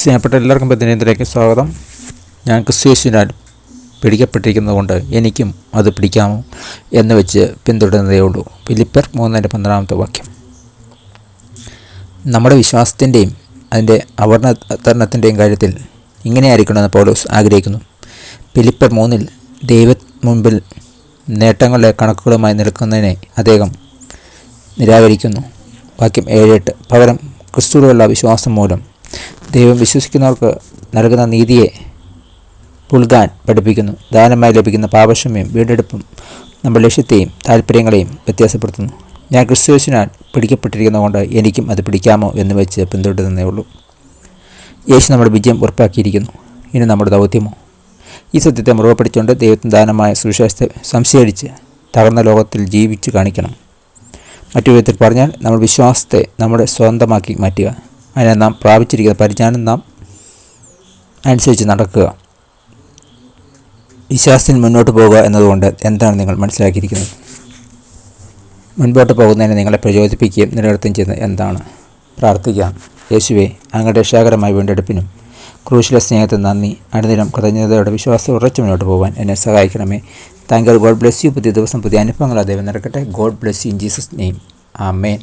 സ്നേഹപ്പെട്ട എല്ലാവർക്കും പതിനേതിലേക്ക് സ്വാഗതം. ഞാൻ ക്രിസ്തുയേശുവിനാൽ പിടിക്കപ്പെട്ടിരിക്കുന്നതുകൊണ്ട് എനിക്കും അത് പിടിക്കാമോ എന്ന് വെച്ച് പിന്തുടരുന്നതേ ഉള്ളൂ. ഫിലിപ്പിയർ 3:12 വാക്യം. നമ്മുടെ വിശ്വാസത്തിൻ്റെയും അതിൻ്റെ അവതരണത്തിൻ്റെയും കാര്യത്തിൽ ഇങ്ങനെയായിരിക്കണമെന്ന് പൗലോസ് ആഗ്രഹിക്കുന്നു. ഫിലിപ്പിയർ 3 ദൈവ മുൻപിൽ നേട്ടങ്ങളുടെ കണക്കുകളുമായി നിൽക്കുന്നതിനെ അദ്ദേഹം നിരാകരിക്കുന്നു. വാക്യം 7-8 പകരം ക്രിസ്തുവിലുള്ള വിശ്വാസം മൂലം ദൈവം വിശ്വസിക്കുന്നവർക്ക് നൽകുന്ന നീതിയെ പുൽകാൻ പഠിപ്പിക്കുന്നു. ദാനമായി ലഭിക്കുന്ന പാപക്ഷമയും വീണ്ടെടുപ്പും നമ്മുടെ ലക്ഷ്യത്തെയും താല്പര്യങ്ങളെയും വ്യത്യാസപ്പെടുത്തുന്നു. ഞാൻ ക്രിസ്തുയേശുവിനാൽ പിടിക്കപ്പെട്ടിരിക്കുന്നതുകൊണ്ട് എനിക്കും അത് പിടിക്കാമോ എന്ന് വെച്ച് പിന്തുടരുന്നേ ഉള്ളൂ. യേശു നമ്മുടെ വിജയം ഉറപ്പാക്കിയിരിക്കുന്നു. ഇനി നമ്മുടെ ദൗത്യമോ? ഈ സത്യത്തെ മുറുകെ പിടിച്ചുകൊണ്ട് ദൈവത്തിന് ദാനമായ സുവിശേഷത്തെ സംശയിച്ച് തകർന്ന ലോകത്തിൽ ജീവിച്ചു കാണിക്കണം. മറ്റൊരു വിധത്തിൽ പറഞ്ഞാൽ നമ്മൾ വിശ്വാസത്തെ നമ്മുടെ സ്വന്തമാക്കി മാറ്റുക. അതിനെ നാം പ്രാപിച്ചിരിക്കുന്ന പരിജ്ഞാനം നാം അനുസരിച്ച് നടക്കുക. വിശ്വാസത്തിൽ മുന്നോട്ട് പോകുക എന്നതുകൊണ്ട് എന്താണ് നിങ്ങൾ മനസ്സിലാക്കിയിരിക്കുന്നത്? മുൻപോട്ട് പോകുന്നതിന് നിങ്ങളെ പ്രചോദിപ്പിക്കുകയും നിലനിർത്തുകയും ചെയ്യുന്നത് എന്താണ്? പ്രാർത്ഥിക്കാം. യേശുവേ, അങ്ങയുടെ രക്ഷാകരമായ വീണ്ടെടുപ്പിനും ക്രൂശിലെ സ്നേഹത്തിന് നന്ദി. അനുദിനം കൃതജ്ഞതയോടെ വിശ്വാസം ഉറച്ചു മുന്നോട്ട് പോകാൻ എന്നെ സഹായിക്കണമേ. താങ്കൾ. God bless you. പുതിയ ദിവസം പുതിയ അനുഭവങ്ങൾ ദൈവം നടക്കട്ടെ. God bless you in Jesus name. Amen.